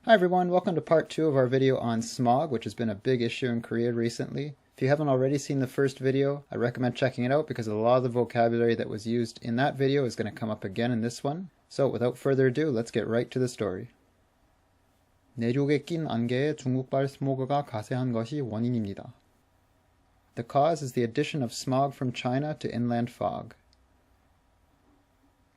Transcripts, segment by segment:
Hi everyone, welcome to part 2 of our video on smog, which has been a big issue in Korea recently. If you haven't already seen the first video, I recommend checking it out because a lot of the vocabulary that was used in that video is going to come up again in this one. So without further ado, let's get right to the story. 내륙에 낀 안개에 중국발 스모그가 가세한 것이 원인입니다. The cause is the addition of smog from China to inland fog.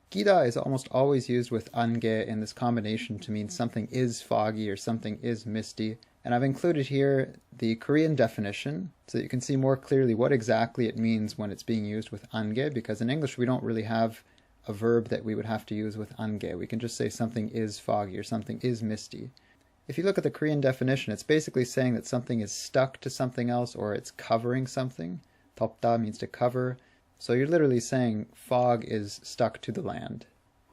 끼다 is almost always used with ange in this combination to mean something is foggy or something is misty. And I've included here the Korean definition so that you can see more clearly what exactly it means when it's being used with ange, because in English we don't really have a verb that we would have to use with ange. We can just say something is foggy or something is misty. If you look at the Korean definition, it's basically saying that something is stuck to something else or it's covering something. 덮다 means to cover. So you're literally saying fog is stuck to the land.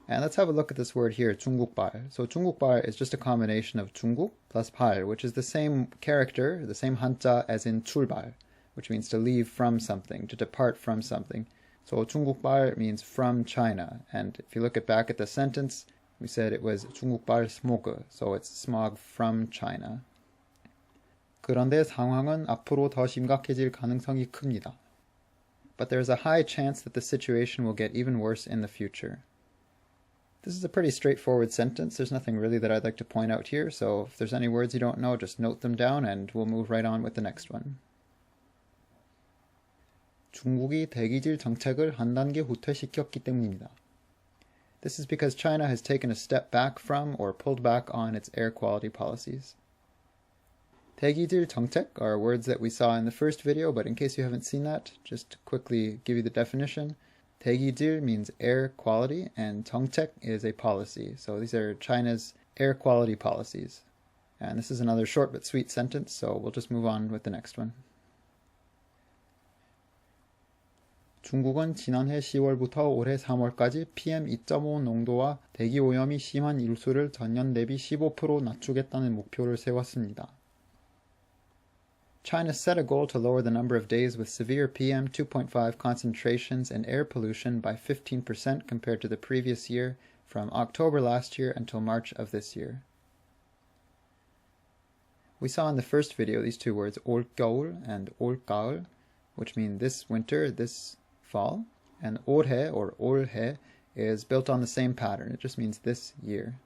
And let's have a look at this word here, 중국발. So 중국발 is just a combination of 중국 plus 발, which is the same character, the same 한자 as in 출발, which means to leave from something, to depart from something. So 중국발 means from China. And if you look back at the sentence, we said it was 중국발 스모그, so it's smog from China. 그런데 상황은 앞으로 더 심각해질 가능성이 큽니다. But there is a high chance that the situation will get even worse in the future. This is a pretty straightforward sentence. There's nothing really that I'd like to point out here, so if there's any words you don't know, just note them down and we'll move right on with the next one. 중국이 대기질 정책을 한 단계 후퇴시켰기 때문입니다. This is because China has taken a step back from or pulled back on its air quality policies. 대기질 정책 are words that we saw in the first video, but in case you haven't seen that, just to quickly give you the definition. 대기질 means air quality, and 정책 is a policy. So these are China's air quality policies. And this is another short but sweet sentence, so we'll just move on with the next one. 중국은 지난해 10월부터 올해 3월까지 PM2.5 농도와 대기 오염이 심한 일수를 전년 대비 15% 낮추겠다는 목표를 세웠습니다. China set a goal to lower the number of days with severe PM 2.5 concentrations and air pollution by 15% compared to the previous year, from October last year until March of this year. We saw in the first video these two words, 올겨울 and 올가을, which mean this winter, this fall, and 올해 or 올해 is built on the same pattern. It just means this year.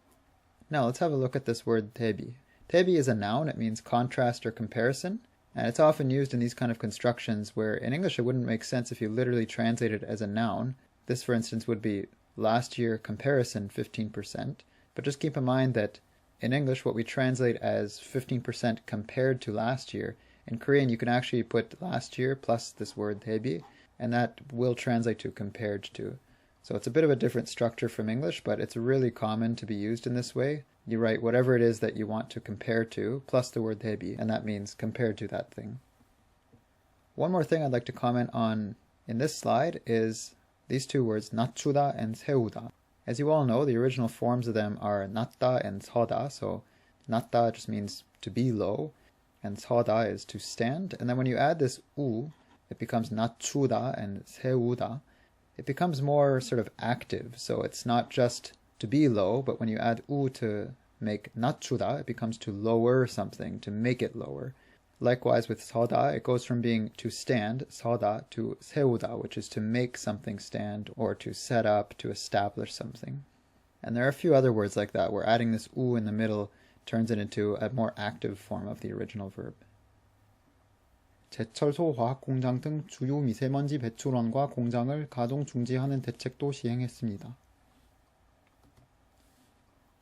Now let's have a look at this word 대비. 대비 is a noun. It means contrast or comparison. And it's often used in these kind of constructions where in English it wouldn't make sense if you literally translate it as a noun. This, for instance, would be last year comparison 15%. But just keep in mind that in English what we translate as 15% compared to last year, in Korean you can actually put last year plus this word 대비, and that will translate to compared to. So it's a bit of a different structure from English, but it's really common to be used in this way. You write whatever it is that you want to compare to, plus the word 대비, and that means compared to that thing. One more thing I'd like to comment on in this slide is these two words, 낮추다 and 세우다. As you all know, the original forms of them are 낮다 and 서다, so 낮다 just means to be low, and 서다 is to stand, and then when you add this u, it becomes 낮추다 and 세우다. It becomes more sort of active, so it's not just to be low, but when you add u to make 낮추다, it becomes to lower something, to make it lower. Likewise with 서다, it goes from being to stand, 서다, to 세우다, which is to make something stand, or to set up, to establish something. And there are a few other words like that, where adding this u in the middle turns it into a more active form of the original verb. 제철소 화학공장 등 주요 미세먼지 배출원과 공장을 가동 중지하는 대책도 시행했습니다.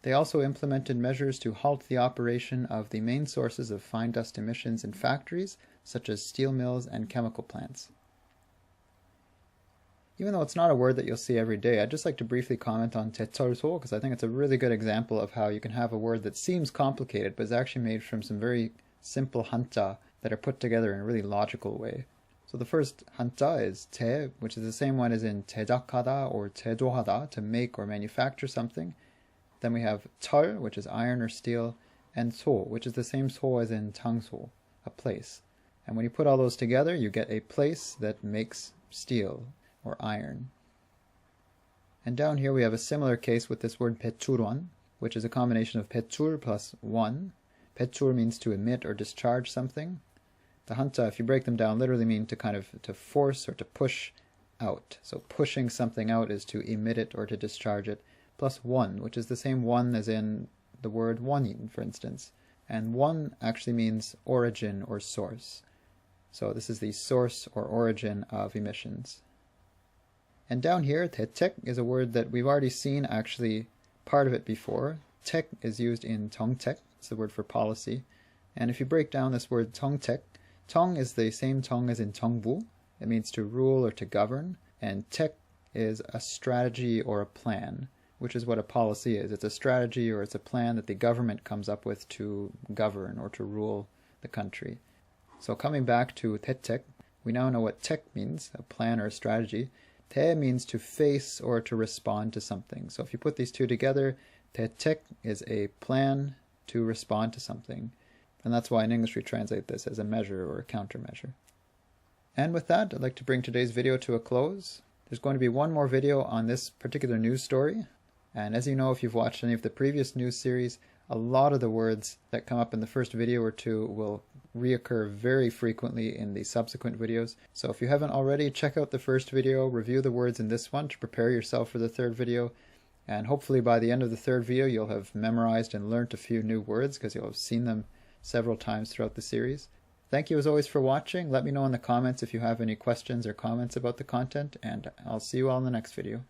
They also implemented measures to halt the operation of the main sources of fine dust emissions in factories, such as steel mills and chemical plants. Even though it's not a word that you'll see every day, I'd just like to briefly comment on 제철소, because I think it's a really good example of how you can have a word that seems complicated, but is actually made from some very simple 한자 that are put together in a really logical way. So the first 한자 is 제, which is the same one as in 제작하다 or 제조하다, to make or manufacture something. Then we have 철, which is iron or steel, and 소, which is the same 소 as in 장소, a place. And when you put all those together, you get a place that makes steel or iron. And down here we have a similar case with this word 배출원. which is a combination of petul plus one. Petul means to emit or discharge something. The hanta, if you break them down, literally mean to force or to push out. So pushing something out is to emit it or to discharge it, plus one, which is the same one as in the word wanin, for instance. And one actually means origin or source. So this is the source or origin of emissions. And down here, tetek is a word that we've already seen actually part of it before. Tek is used in tongtek, it's the word for policy. And if you break down this word tongtek, tong is the same tong as in tongbu. It means to rule or to govern. And tek is a strategy or a plan, which is what a policy is. It's a strategy or it's a plan that the government comes up with to govern or to rule the country. So coming back to tetek, we now know what tek means, a plan or a strategy. Te means to face or to respond to something. So if you put these two together, tetek is a plan to respond to something. And that's why in English we translate this as a measure or a countermeasure. And with that, I'd like to bring today's video to a close. There's going to be one more video on this particular news story. And as you know, if you've watched any of the previous news series, a lot of the words that come up in the first video or two will reoccur very frequently in the subsequent videos. So if you haven't already, check out the first video, review the words in this one to prepare yourself for the third video. And hopefully by the end of the third video, you'll have memorized and learnt a few new words because you'll have seen them several times throughout the series. Thank you as always for watching. Let me know in the comments if you have any questions or comments about the content, and I'll see you all in the next video.